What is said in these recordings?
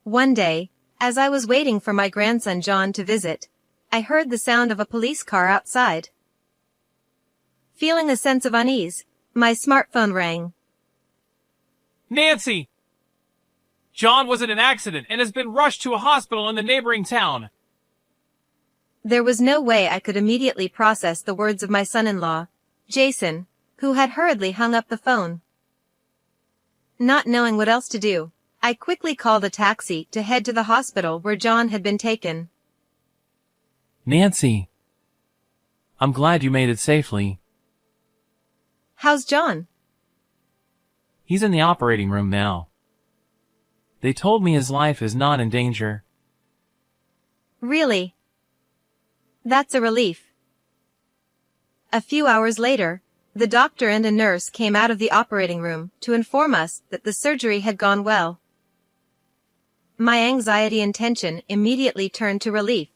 One day, as I was waiting for my grandson John to visit, I heard the sound of a police car outside. Feeling a sense of unease, my smartphone rang. Nancy! John was in an accident and has been rushed to a hospital in the neighboring town. There was no way I could immediately process the words of my son-in-law, Jason, who had hurriedly hung up the phone. Not knowing what else to do, I quickly called a taxi to head to the hospital where John had been taken. Nancy, I'm glad you made it safely. How's John? He's in the operating room now. They told me his life is not in danger. Really? That's a relief. A few hours later, the doctor and a nurse came out of the operating room to inform us that the surgery had gone well. My anxiety and tension immediately turned to relief,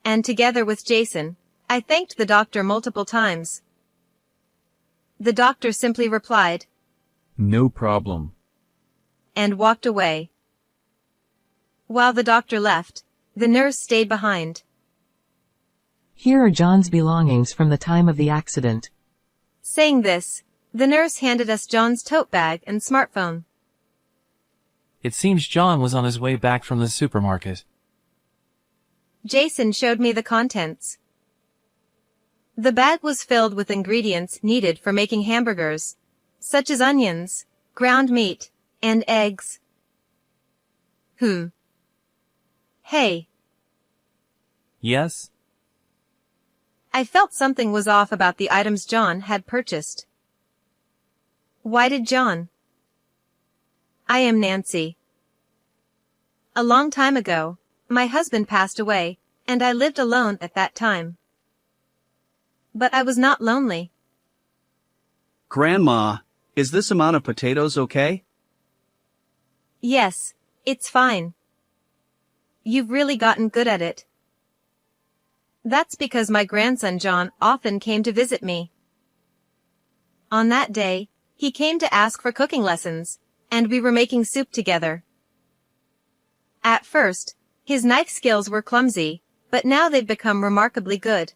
and together with Jason, I thanked the doctor multiple times. The doctor simply replied, "No problem," and walked away. While the doctor left, the nurse stayed behind. "Here are John's belongings from the time of the accident." Saying this, the nurse handed us John's tote bag and smartphone. It seems John was on his way back from the supermarket. Jason showed me the contents. The bag was filled with ingredients needed for making hamburgers, such as onions, ground meat, and eggs. Hey. Yes? I felt something was off about the items John had purchased. Why did John? I am Nancy. A long time ago, my husband passed away, and I lived alone at that time. But I was not lonely. Grandma, is this amount of potatoes okay? Yes, it's fine. You've really gotten good at it. That's because my grandson John often came to visit me. On that day, he came to ask for cooking lessons, and we were making soup together. At first, his knife skills were clumsy, but now they've become remarkably good.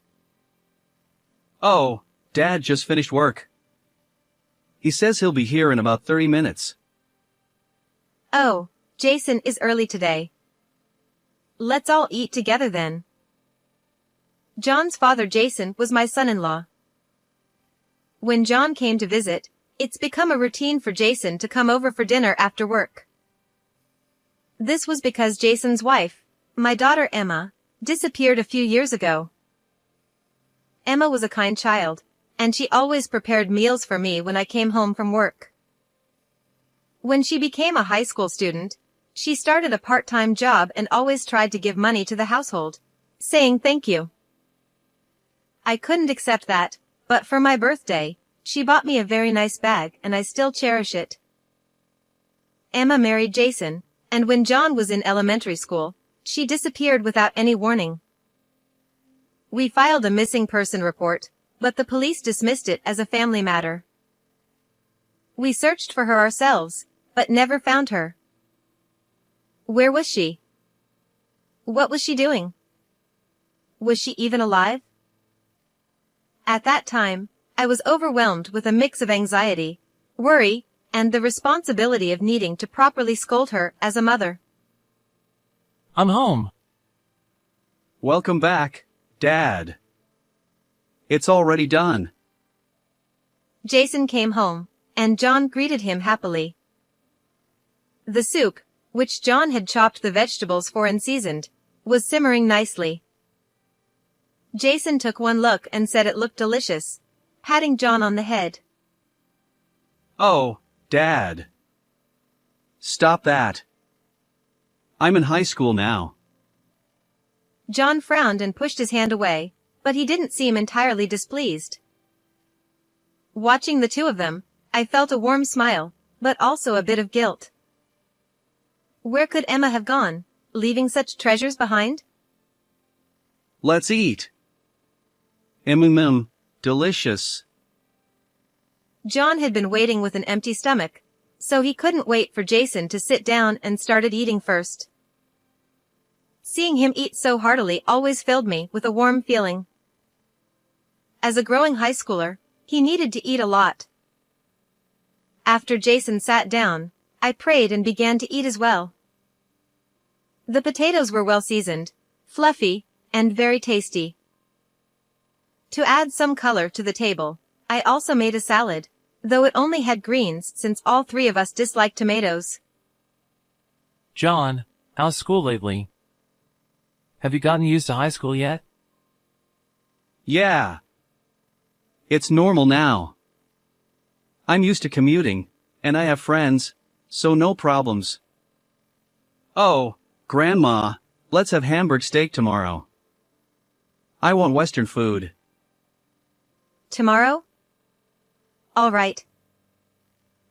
Oh, Dad just finished work. He says he'll be here in about 30 minutes. Oh, Jason is early today. Let's all eat together then. John's father Jason was my son-in-law. When John came to visit, it's become a routine for Jason to come over for dinner after work. This was because Jason's wife, my daughter Emma, disappeared a few years ago. Emma was a kind child, and she always prepared meals for me when I came home from work. When she became a high school student, she started a part-time job and always tried to give money to the household, saying thank you. I couldn't accept that, but for my birthday, she bought me a very nice bag and I still cherish it. Emma married Jason, and when John was in elementary school, she disappeared without any warning. We filed a missing person report, but the police dismissed it as a family matter. We searched for her ourselves, but never found her. Where was she? What was she doing? Was she even alive? At that time, I was overwhelmed with a mix of anxiety, worry, and the responsibility of needing to properly scold her as a mother. I'm home. Welcome back, Dad. It's already done. Jason came home, and John greeted him happily. The soup, which John had chopped the vegetables for and seasoned, was simmering nicely. Jason took one look and said it looked delicious, patting John on the head. Oh, Dad. Stop that. I'm in high school now. John frowned and pushed his hand away, but he didn't seem entirely displeased. Watching the two of them, I felt a warm smile, but also a bit of guilt. Where could Emma have gone, leaving such treasures behind? Let's eat. Delicious. John had been waiting with an empty stomach, so he couldn't wait for Jason to sit down and started eating first. Seeing him eat so heartily always filled me with a warm feeling. As a growing high schooler, he needed to eat a lot. After Jason sat down, I prayed and began to eat as well. The potatoes were well seasoned, fluffy, and very tasty. To add some color to the table, I also made a salad, though it only had greens since all three of us dislike tomatoes. John, how's school lately? Have you gotten used to high school yet? Yeah. It's normal now. I'm used to commuting, and I have friends, so no problems. Oh, Grandma, let's have Hamburg steak tomorrow. I want Western food. Tomorrow? All right.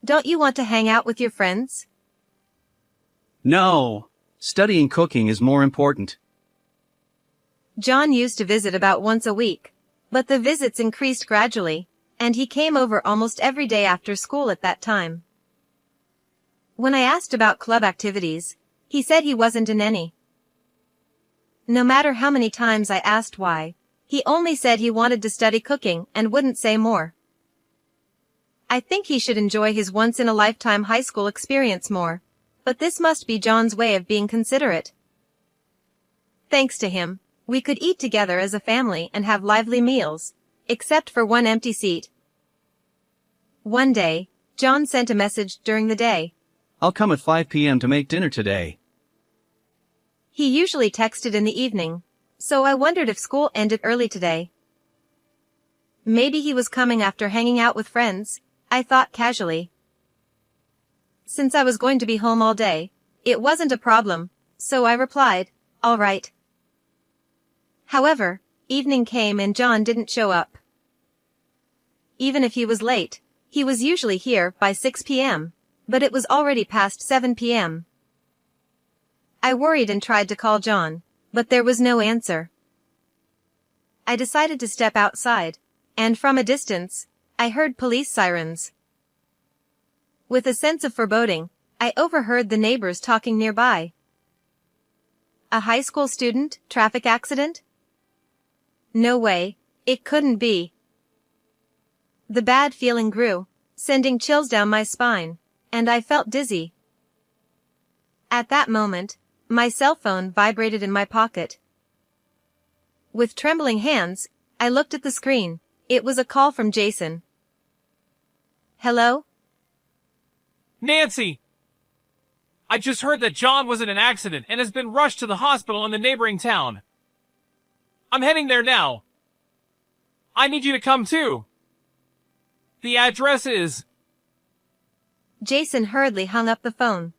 Don't you want to hang out with your friends? No, studying cooking is more important. John used to visit about once a week, but the visits increased gradually, and he came over almost every day after school at that time. When I asked about club activities, he said he wasn't in any. No matter how many times I asked why, he only said he wanted to study cooking and wouldn't say more. I think he should enjoy his once-in-a-lifetime high school experience more, but this must be John's way of being considerate. Thanks to him, we could eat together as a family and have lively meals, except for one empty seat. One day, John sent a message during the day. I'll come at 5 p.m. to make dinner today. He usually texted in the evening, so I wondered if school ended early today. Maybe he was coming after hanging out with friends, I thought casually. Since I was going to be home all day, it wasn't a problem, so I replied, all right. However, evening came and John didn't show up. Even if he was late, he was usually here by 6 p.m., but it was already past 7 p.m. I worried and tried to call John, but there was no answer. I decided to step outside, and from a distance, I heard police sirens. With a sense of foreboding, I overheard the neighbors talking nearby. A high school student, traffic accident? No way, it couldn't be. The bad feeling grew, sending chills down my spine, and I felt dizzy. At that moment, my cell phone vibrated in my pocket. With trembling hands, I looked at the screen. It was a call from Jason. Hello? Nancy! I just heard that John was in an accident and has been rushed to the hospital in the neighboring town. I'm heading there now. I need you to come too. The address is... Jason hurriedly hung up the phone.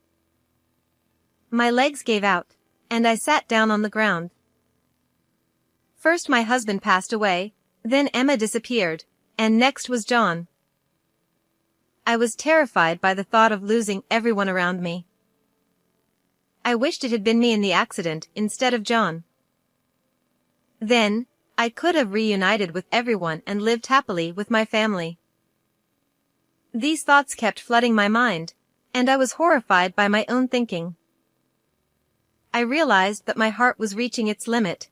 My legs gave out, and I sat down on the ground. First my husband passed away, then Emma disappeared, and next was John. I was terrified by the thought of losing everyone around me. I wished it had been me in the accident instead of John. Then, I could have reunited with everyone and lived happily with my family. These thoughts kept flooding my mind, and I was horrified by my own thinking. I realized that my heart was reaching its limit.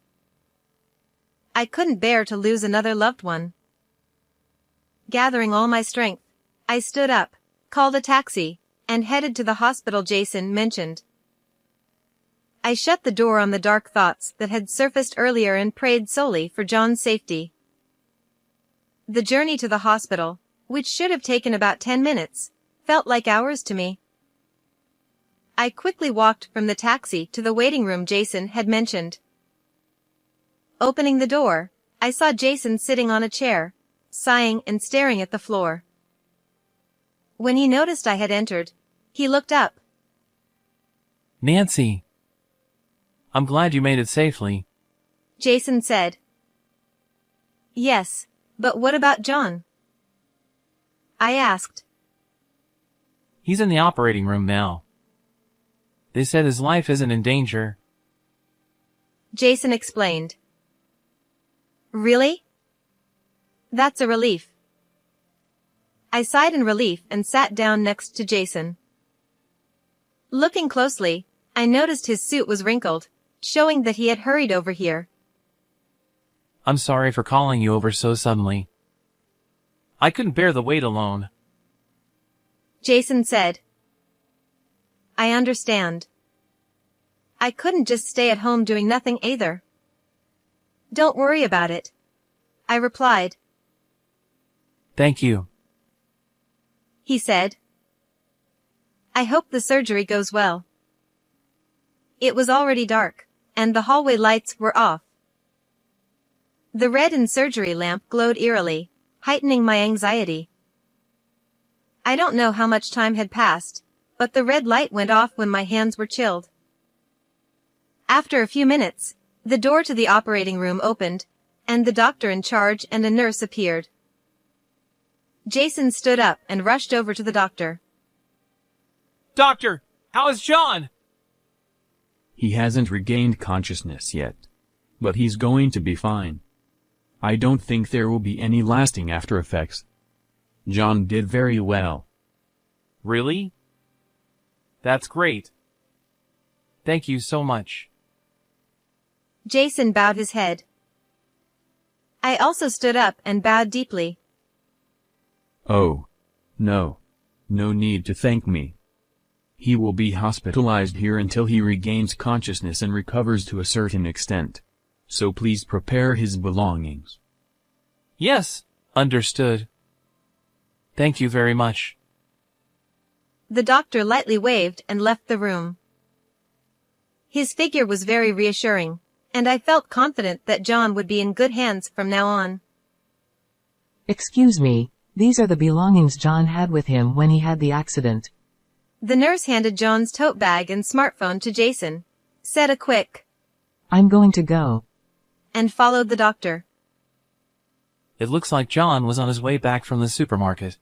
I couldn't bear to lose another loved one. Gathering all my strength, I stood up, called a taxi, and headed to the hospital Jason mentioned. I shut the door on the dark thoughts that had surfaced earlier and prayed solely for John's safety. The journey to the hospital, which should have taken about 10 minutes, felt like hours to me. I quickly walked from the taxi to the waiting room Jason had mentioned. Opening the door, I saw Jason sitting on a chair, sighing and staring at the floor. When he noticed I had entered, he looked up. Nancy, I'm glad you made it safely. Jason said. Yes, but what about John? I asked. He's in the operating room now. They said his life isn't in danger. Jason explained. Really? That's a relief. I sighed in relief and sat down next to Jason. Looking closely, I noticed his suit was wrinkled, showing that he had hurried over here. I'm sorry for calling you over so suddenly. I couldn't bear the wait alone. Jason said. I understand. I couldn't just stay at home doing nothing either. Don't worry about it, I replied. Thank you. He said. I hope the surgery goes well. It was already dark, and the hallway lights were off. The red and surgery lamp glowed eerily, heightening my anxiety. I don't know how much time had passed, but the red light went off when my hands were chilled. After a few minutes, the door to the operating room opened, and the doctor in charge and a nurse appeared. Jason stood up and rushed over to the doctor. Doctor, how is John? He hasn't regained consciousness yet. But he's going to be fine. I don't think there will be any lasting after effects. John did very well. Really? That's great. Thank you so much. Jason bowed his head. I also stood up and bowed deeply. Oh. No. No need to thank me. He will be hospitalized here until he regains consciousness and recovers to a certain extent. So please prepare his belongings. Yes, understood. Thank you very much. The doctor lightly waved and left the room. His figure was very reassuring, and I felt confident that John would be in good hands from now on. Excuse me, these are the belongings John had with him when he had the accident. The nurse handed John's tote bag and smartphone to Jason, said a quick, I'm going to go. And followed the doctor. It looks like John was on his way back from the supermarket.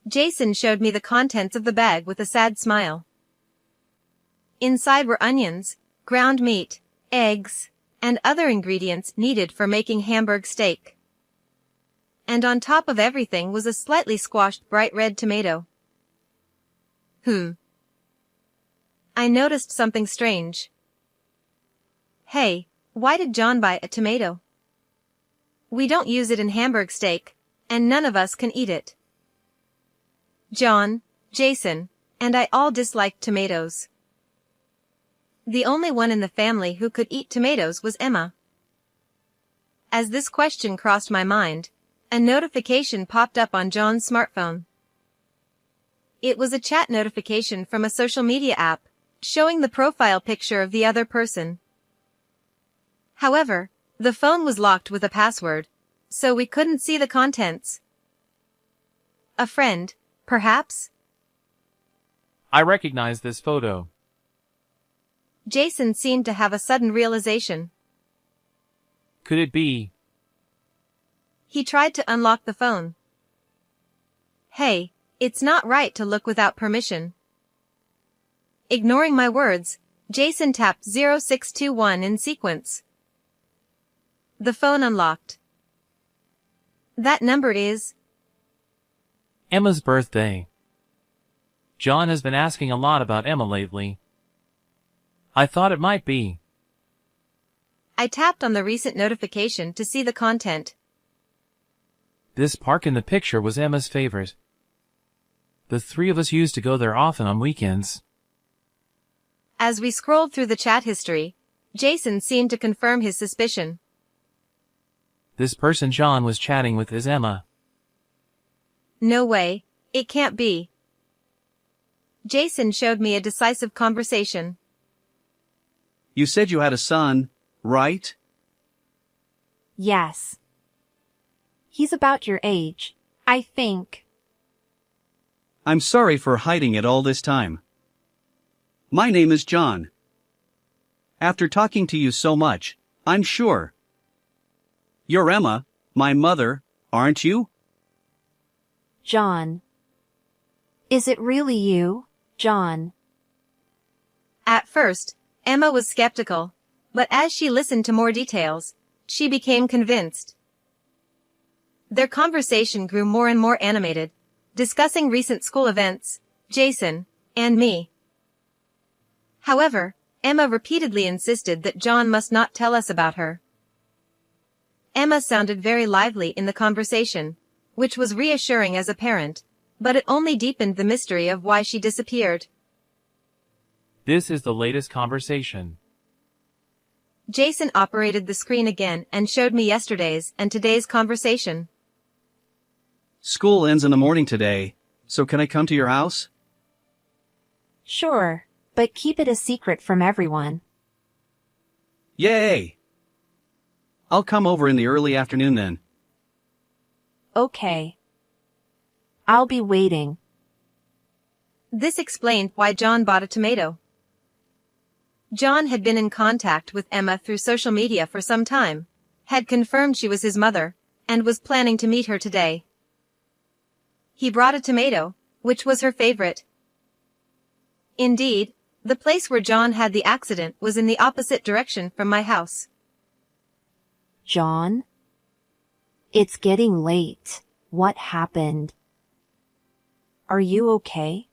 Jason showed me the contents of the bag with a sad smile. Inside were onions, ground meat, eggs, and other ingredients needed for making Hamburg steak. And on top of everything was a slightly squashed bright red tomato. I noticed something strange. Hey, why did John buy a tomato? We don't use it in Hamburg steak, and none of us can eat it. John, Jason, and I all disliked tomatoes. The only one in the family who could eat tomatoes was Emma. As this question crossed my mind, a notification popped up on John's smartphone. It was a chat notification from a social media app, showing the profile picture of the other person. However, the phone was locked with a password, so we couldn't see the contents. A friend, perhaps? I recognize this photo. Jason seemed to have a sudden realization. Could it be? He tried to unlock the phone. Hey, it's not right to look without permission. Ignoring my words, Jason tapped 0621 in sequence. The phone unlocked. That number is Emma's birthday. John has been asking a lot about Emma lately. I thought it might be. I tapped on the recent notification to see the content. This park in the picture was Emma's favorite. The three of us used to go there often on weekends. As we scrolled through the chat history, Jason seemed to confirm his suspicion. This person John was chatting with is Emma. No way, it can't be. Jason showed me a decisive conversation. You said you had a son, right? Yes. He's about your age, I think. I'm sorry for hiding it all this time. My name is John. After talking to you so much, I'm sure. You're Emma, my mother, aren't you? John. Is it really you, John? At first, Emma was skeptical, but as she listened to more details, she became convinced. Their conversation grew more and more animated, discussing recent school events, Jason, and me. However, Emma repeatedly insisted that John must not tell us about her. Emma sounded very lively in the conversation, which was reassuring as a parent, but it only deepened the mystery of why she disappeared. This is the latest conversation. Jason operated the screen again and showed me yesterday's and today's conversation. School ends in the morning today, so can I come to your house? Sure, but keep it a secret from everyone. Yay! I'll come over in the early afternoon then. Okay. I'll be waiting. This explained why John bought a tomato. John had been in contact with Emma through social media for some time, had confirmed she was his mother, and was planning to meet her today. He brought a tomato, which was her favorite. Indeed, the place where John had the accident was in the opposite direction from my house. John? It's getting late. What happened? Are you okay?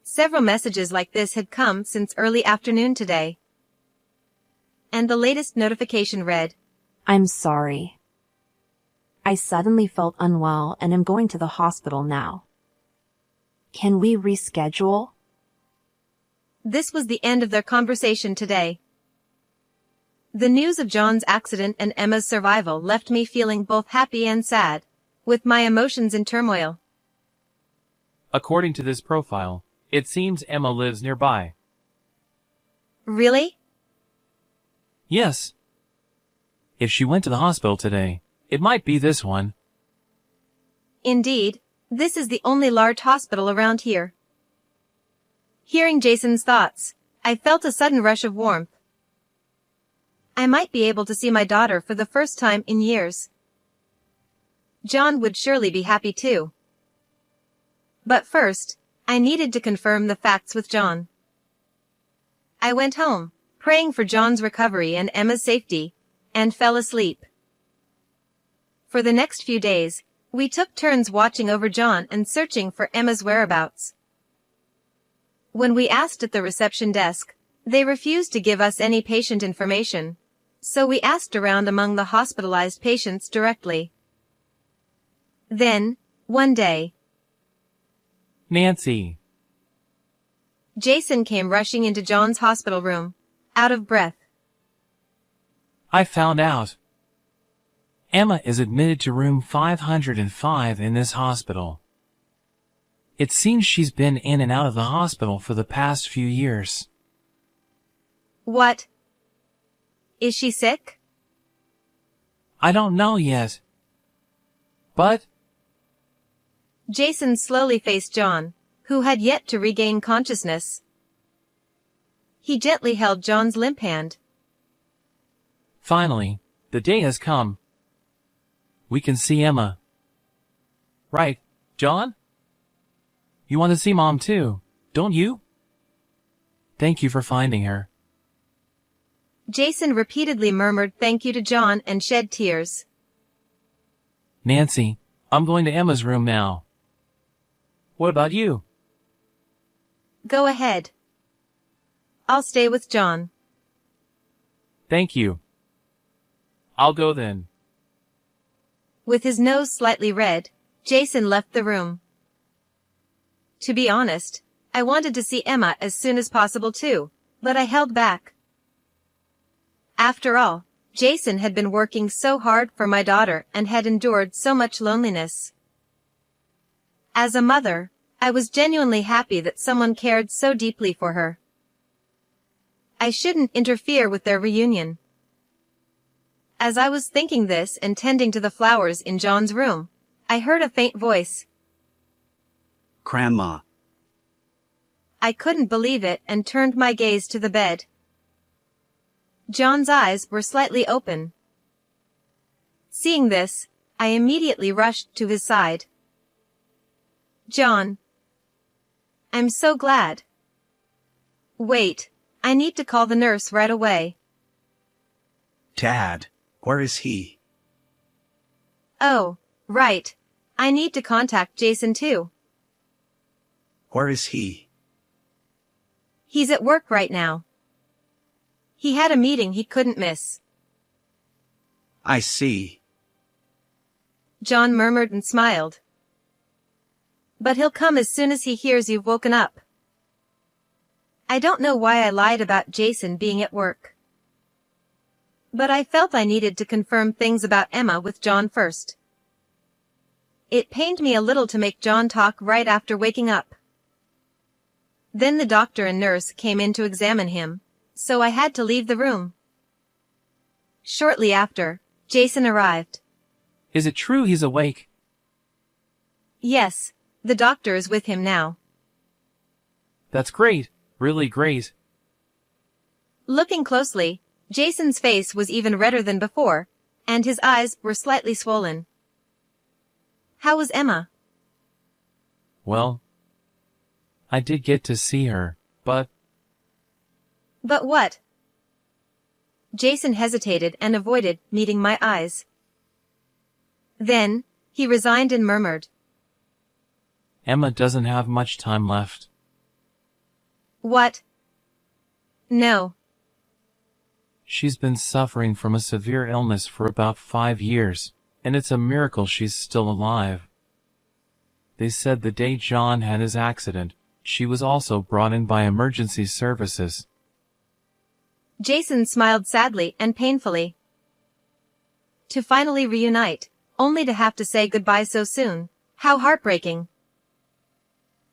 Several messages like this had come since early afternoon today. And the latest notification read, I'm sorry. I suddenly felt unwell and am going to the hospital now. Can we reschedule? This was the end of their conversation today. The news of John's accident and Emma's survival left me feeling both happy and sad, with my emotions in turmoil. According to this profile, it seems Emma lives nearby. Really? Yes. If she went to the hospital today, it might be this one. Indeed, this is the only large hospital around here. Hearing Jason's thoughts, I felt a sudden rush of warmth. I might be able to see my daughter for the first time in years. John would surely be happy too. But first, I needed to confirm the facts with John. I went home, praying for John's recovery and Emma's safety, and fell asleep. For the next few days, we took turns watching over John and searching for Emma's whereabouts. When we asked at the reception desk, they refused to give us any patient information, so we asked around among the hospitalized patients directly. Then, one day, Nancy. Jason came rushing into John's hospital room, out of breath. I found out. Emma is admitted to room 505 in this hospital. It seems she's been in and out of the hospital for the past few years. What? Is she sick? I don't know yet. But Jason slowly faced John, who had yet to regain consciousness. He gently held John's limp hand. finally, the day has come. We can see Emma. Right, John? You want to see Mom too, don't you? Thank you for finding her. Jason repeatedly murmured thank you to John and shed tears. Nancy, I'm going to Emma's room now. What about you? Go ahead. I'll stay with John. Thank you. I'll go then. With his nose slightly red, Jason left the room. To be honest, I wanted to see Emma as soon as possible too, but I held back. After all, Jason had been working so hard for my daughter and had endured so much loneliness. As a mother, I was genuinely happy that someone cared so deeply for her. I shouldn't interfere with their reunion. As I was thinking this and tending to the flowers in John's room, I heard a faint voice. Grandma. I couldn't believe it and turned my gaze to the bed. John's eyes were slightly open. Seeing this, I immediately rushed to his side. John. I'm so glad. Wait, I need to call the nurse right away. Dad, where is he? Oh, right. I need to contact Jason too. Where is he? He's at work right now. He had a meeting he couldn't miss. I see. John murmured and smiled. But he'll come as soon as he hears you've woken up. I don't know why I lied about Jason being at work. But I felt I needed to confirm things about Emma with John first. It pained me a little to make John talk right after waking up. Then the doctor and nurse came in to examine him, so I had to leave the room. Shortly after, Jason arrived. Is it true he's awake? Yes, the doctor is with him now. That's great, really great. Looking closely, Jason's face was even redder than before, and his eyes were slightly swollen. How was Emma? Well, I did get to see her, but... But what? Jason hesitated and avoided meeting my eyes. Then, he resigned and murmured. Emma doesn't have much time left. What? No. She's been suffering from a severe illness for about 5 years, and it's a miracle she's still alive. They said the day John had his accident, she was also brought in by emergency services. Jason smiled sadly and painfully. To finally reunite, only to have to say goodbye so soon. How heartbreaking.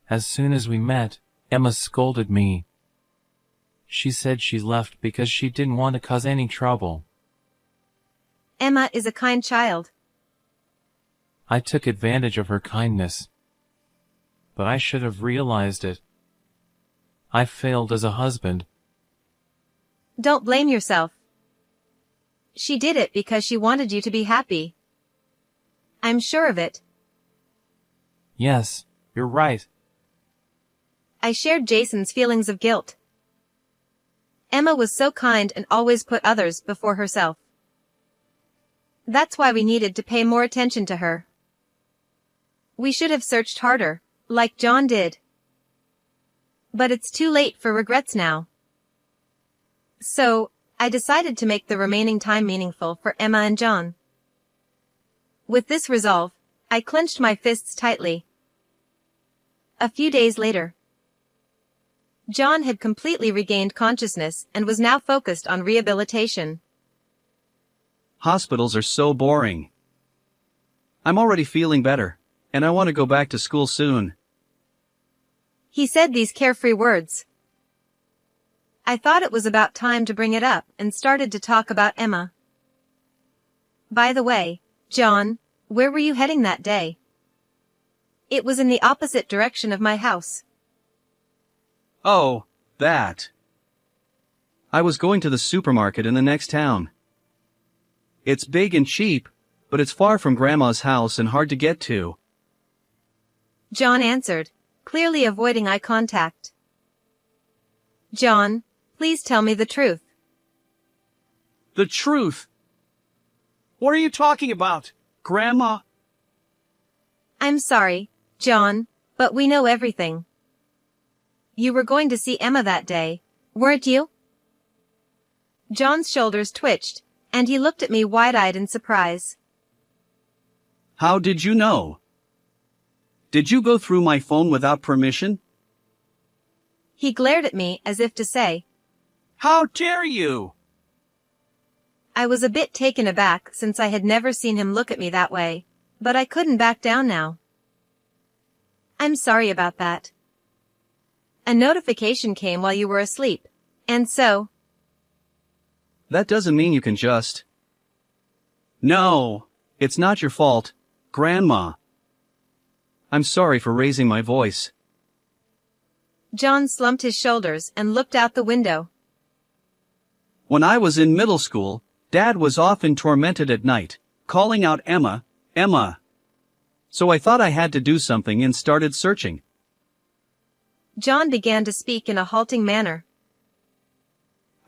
As soon as we met, Emma scolded me. She said she left because she didn't want to cause any trouble. Emma is a kind child. I took advantage of her kindness. But I should have realized it. I failed as a husband. Don't blame yourself. She did it because she wanted you to be happy. I'm sure of it. Yes, you're right. I shared Jason's feelings of guilt. Emma was so kind and always put others before herself. That's why we needed to pay more attention to her. We should have searched harder, like John did. But it's too late for regrets now. So, I decided to make the remaining time meaningful for Emma and John. With this resolve, I clenched my fists tightly. A few days later, John had completely regained consciousness and was now focused on rehabilitation. Hospitals are so boring. I'm already feeling better, and I want to go back to school soon. He said these carefree words. I thought it was about time to bring it up and started to talk about Emma. By the way, John, where were you heading that day? It was in the opposite direction of my house. Oh, that. I was going to the supermarket in the next town. It's big and cheap, but it's far from Grandma's house and hard to get to. John answered, clearly avoiding eye contact. John, please tell me the truth. The truth? What are you talking about, Grandma? I'm sorry, John, but we know everything. You were going to see Emma that day, weren't you? John's shoulders twitched, and he looked at me wide-eyed in surprise. How did you know? Did you go through my phone without permission? He glared at me as if to say, How dare you? I was a bit taken aback since I had never seen him look at me that way, but I couldn't back down now. I'm sorry about that. A notification came while you were asleep, and so... That doesn't mean you can just... No, it's not your fault, Grandma. I'm sorry for raising my voice. John slumped his shoulders and looked out the window. When I was in middle school, Dad was often tormented at night, calling out Emma, Emma. So I thought I had to do something and started searching. John began to speak in a halting manner.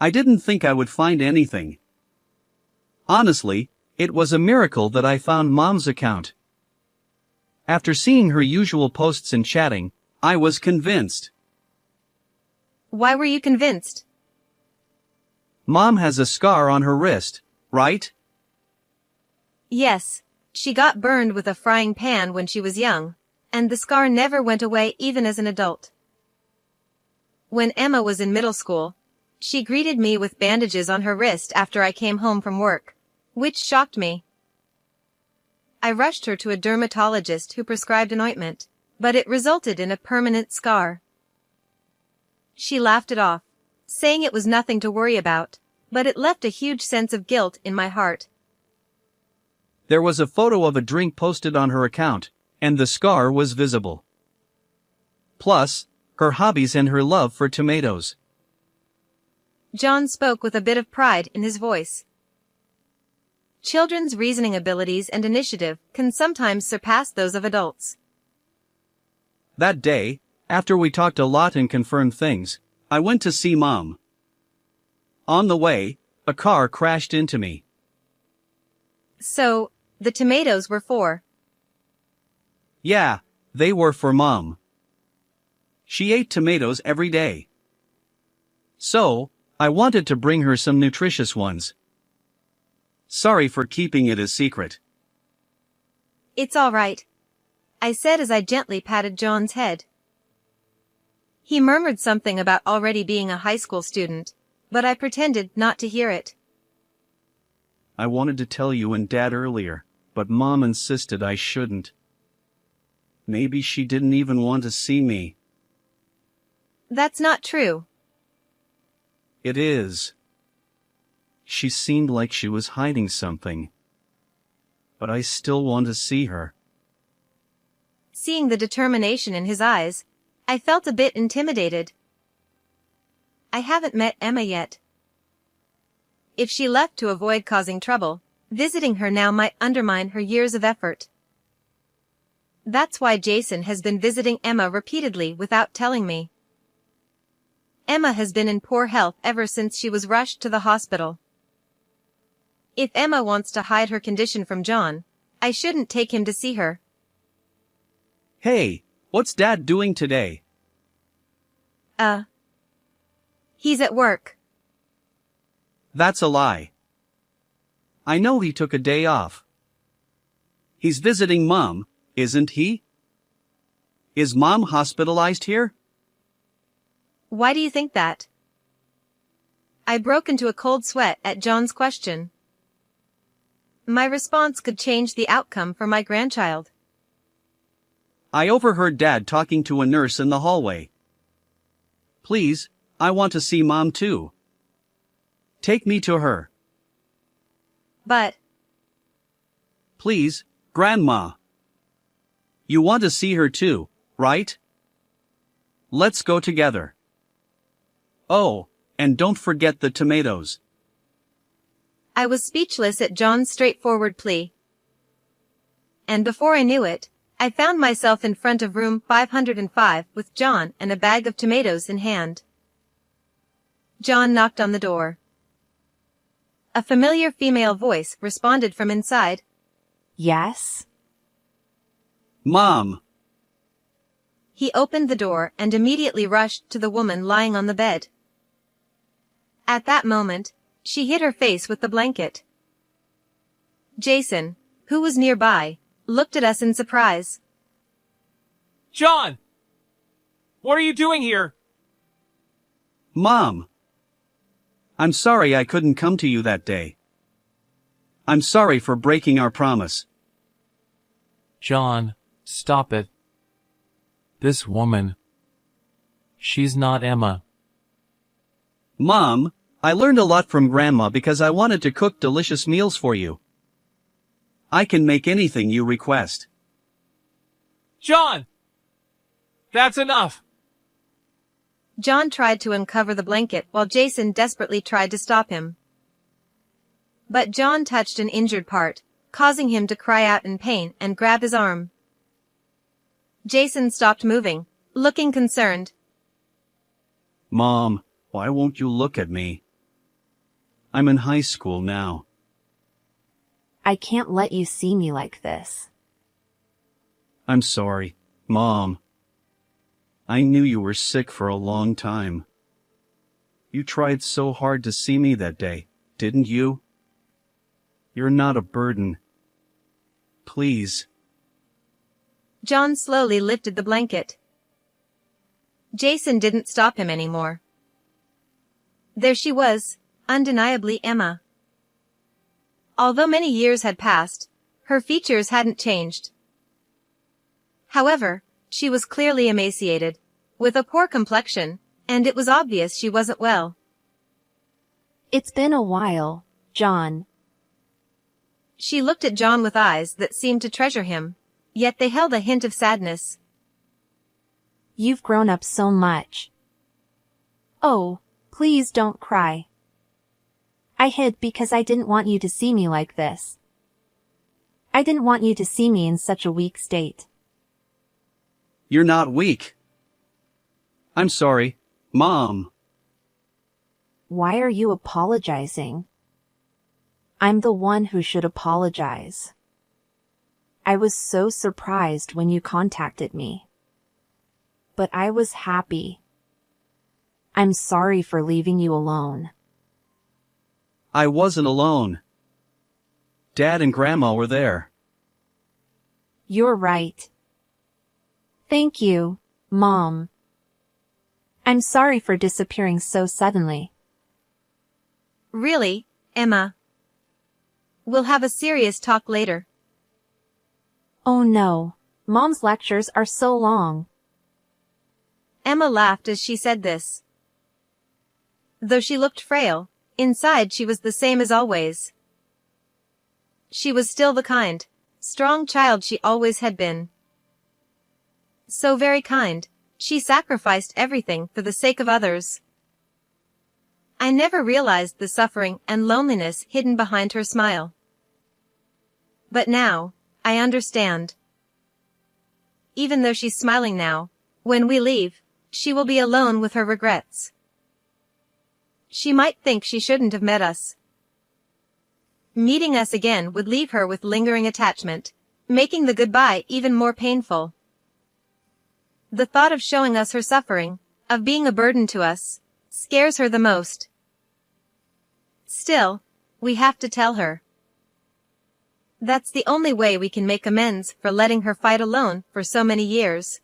I didn't think I would find anything. Honestly, it was a miracle that I found Mom's account. After seeing her usual posts and chatting, I was convinced. Why were you convinced? Mom has a scar on her wrist, right? Yes, she got burned with a frying pan when she was young, and the scar never went away even as an adult. When Emma was in middle school, she greeted me with bandages on her wrist after I came home from work, which shocked me. I rushed her to a dermatologist who prescribed an ointment, but it resulted in a permanent scar. She laughed it off, saying it was nothing to worry about, but it left a huge sense of guilt in my heart. There was a photo of a drink posted on her account, and the scar was visible. Plus, her hobbies and her love for tomatoes. John spoke with a bit of pride in his voice. Children's reasoning abilities and initiative can sometimes surpass those of adults. That day, after we talked a lot and confirmed things, I went to see Mom. On the way, a car crashed into me. So, the tomatoes were for? Yeah, they were for Mom. She ate tomatoes every day. So, I wanted to bring her some nutritious ones. Sorry for keeping it a secret. It's all right, I said as I gently patted John's head. He murmured something about already being a high school student, but I pretended not to hear it. I wanted to tell you and Dad earlier, but Mom insisted I shouldn't. Maybe she didn't even want to see me. That's not true. It is. She seemed like she was hiding something. But I still want to see her. Seeing the determination in his eyes, I felt a bit intimidated. I haven't met Emma yet. If she left to avoid causing trouble, visiting her now might undermine her years of effort. That's why Jason has been visiting Emma repeatedly without telling me. Emma has been in poor health ever since she was rushed to the hospital. If Emma wants to hide her condition from John, I shouldn't take him to see her. Hey, what's Dad doing today? He's at work. That's a lie. I know he took a day off. He's visiting Mom, isn't he? Is Mom hospitalized here? Why do you think that? I broke into a cold sweat at John's question. My response could change the outcome for my grandchild. I overheard Dad talking to a nurse in the hallway. Please, I want to see Mom too. Take me to her. But, Please, Grandma. You want to see her too, right? Let's go together. Oh, and don't forget the tomatoes. I was speechless at John's straightforward plea. And before I knew it, I found myself in front of room 505 with John and a bag of tomatoes in hand. John knocked on the door. A familiar female voice responded from inside. Yes? Mom. He opened the door and immediately rushed to the woman lying on the bed. At that moment, she hid her face with the blanket. Jason, who was nearby, looked at us in surprise. John! What are you doing here? Mom. I'm sorry I couldn't come to you that day. I'm sorry for breaking our promise. John, stop it. This woman. She's not Emma. Mom, I learned a lot from Grandma because I wanted to cook delicious meals for you. I can make anything you request. John! That's enough! John tried to uncover the blanket while Jason desperately tried to stop him. But John touched an injured part, causing him to cry out in pain and grab his arm. Jason stopped moving, looking concerned. Mom, why won't you look at me? I'm in high school now. I can't let you see me like this. I'm sorry, Mom. I knew you were sick for a long time. You tried so hard to see me that day, didn't you? You're not a burden. Please. John slowly lifted the blanket. Jason didn't stop him anymore. There she was, undeniably Emma. Although many years had passed, her features hadn't changed. However, she was clearly emaciated, with a poor complexion, and it was obvious she wasn't well. It's been a while, John. She looked at John with eyes that seemed to treasure him, yet they held a hint of sadness. You've grown up so much. Oh, please don't cry. I hid because I didn't want you to see me like this. I didn't want you to see me in such a weak state. You're not weak. I'm sorry, Mom. Why are you apologizing? I'm the one who should apologize. I was so surprised when you contacted me. But I was happy. I'm sorry for leaving you alone. I wasn't alone. Dad and Grandma were there. You're right. Thank you, Mom. I'm sorry for disappearing so suddenly. Really, Emma? We'll have a serious talk later. Oh no, Mom's lectures are so long. Emma laughed as she said this. Though she looked frail, inside she was the same as always. She was still the kind, strong child she always had been. So very kind, she sacrificed everything for the sake of others. I never realized the suffering and loneliness hidden behind her smile. But now, I understand. Even though she's smiling now, when we leave, she will be alone with her regrets. She might think she shouldn't have met us. Meeting us again would leave her with lingering attachment, making the goodbye even more painful. The thought of showing us her suffering, of being a burden to us, scares her the most. Still, we have to tell her. That's the only way we can make amends for letting her fight alone for so many years.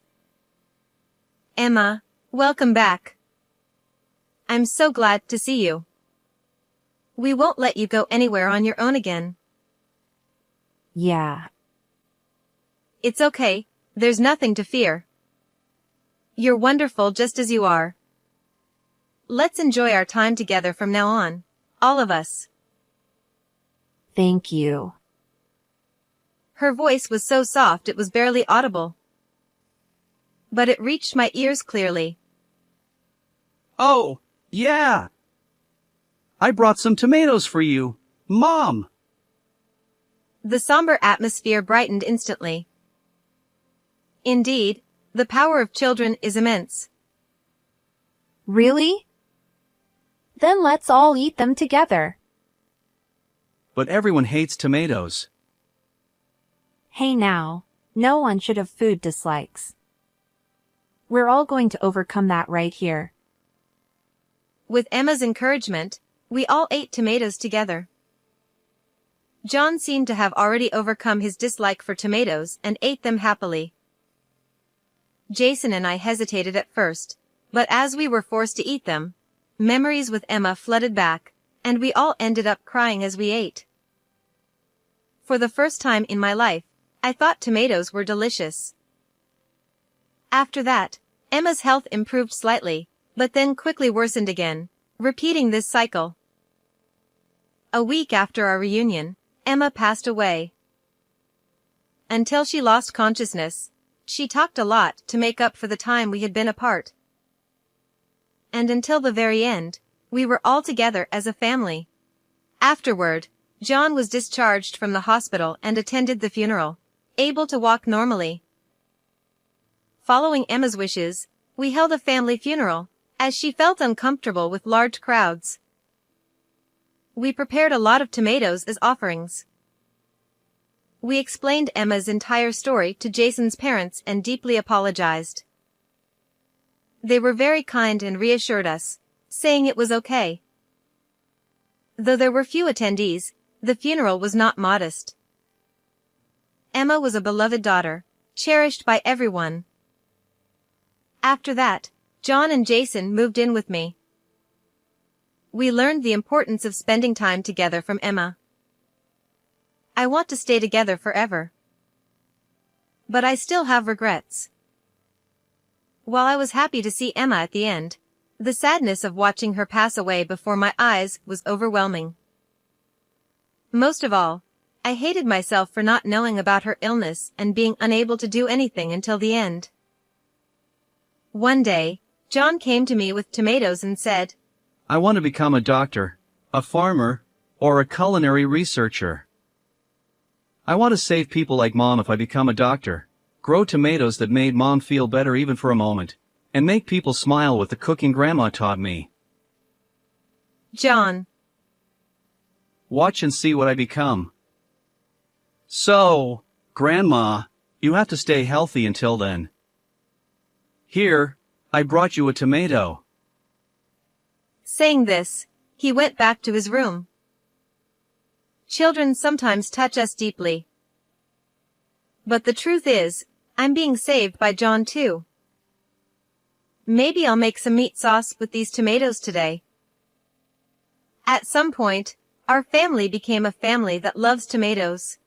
Emma, welcome back. I'm so glad to see you. We won't let you go anywhere on your own again. Yeah. It's okay, there's nothing to fear. You're wonderful just as you are. Let's enjoy our time together from now on, all of us. Thank you. Her voice was so soft it was barely audible. But it reached my ears clearly. Oh, yeah. I brought some tomatoes for you, Mom. The somber atmosphere brightened instantly. Indeed, the power of children is immense. Really? Then let's all eat them together. But everyone hates tomatoes. Hey now, no one should have food dislikes. We're all going to overcome that right here. With Emma's encouragement, we all ate tomatoes together. John seemed to have already overcome his dislike for tomatoes and ate them happily. Jason and I hesitated at first, but as we were forced to eat them, memories with Emma flooded back, and we all ended up crying as we ate. For the first time in my life, I thought tomatoes were delicious. After that, Emma's health improved slightly, but then quickly worsened again, repeating this cycle. A week after our reunion, Emma passed away. Until she lost consciousness, she talked a lot to make up for the time we had been apart. And until the very end, we were all together as a family. Afterward, John was discharged from the hospital and attended the funeral, able to walk normally. Following Emma's wishes, we held a family funeral, as she felt uncomfortable with large crowds. We prepared a lot of tomatoes as offerings. We explained Emma's entire story to Jason's parents and deeply apologized. They were very kind and reassured us, saying it was okay. Though there were few attendees, the funeral was not modest. Emma was a beloved daughter, cherished by everyone. After that, John and Jason moved in with me. We learned the importance of spending time together from Emma. I want to stay together forever. But I still have regrets. While I was happy to see Emma at the end, the sadness of watching her pass away before my eyes was overwhelming. Most of all, I hated myself for not knowing about her illness and being unable to do anything until the end. One day, John came to me with tomatoes and said, I want to become a doctor, a farmer, or a culinary researcher. I want to save people like Mom if I become a doctor, grow tomatoes that made Mom feel better even for a moment, and make people smile with the cooking Grandma taught me. John. Watch and see what I become. So, Grandma, you have to stay healthy until then. Here, I brought you a tomato. Saying this, he went back to his room. Children sometimes touch us deeply. But the truth is, I'm being saved by John too. Maybe I'll make some meat sauce with these tomatoes today. At some point, our family became a family that loves tomatoes.